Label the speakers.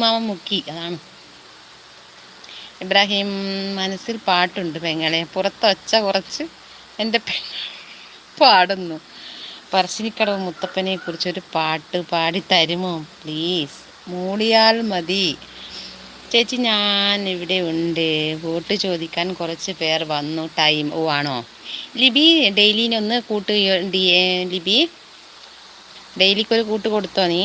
Speaker 1: മാമൻ മുക്കി, അതാണ്. ഇബ്രാഹിം, മനസ്സിൽ പാട്ടുണ്ട് പെങ്ങളെ, പുറത്തൊച്ച കുറച്ച് എൻ്റെ പാടുന്നു. പറശ്ശിനിക്കടവ് മുത്തപ്പനെ കുറിച്ചൊരു പാട്ട് പാടിത്തരുമോ പ്ലീസ്? മൂളിയാൽ മതി ചേച്ചി. ഞാൻ ഇവിടെ ഉണ്ട്. വോട്ട് ചോദിക്കാൻ കുറച്ച് പേർ വന്നു. ടൈം ആണോ ലിബി? ഡെയിലിനൊന്ന് കൂട്ട് ലിബി, ഡെയിലിക്കൊരു കൂട്ട് കൊടുത്തോ നീ?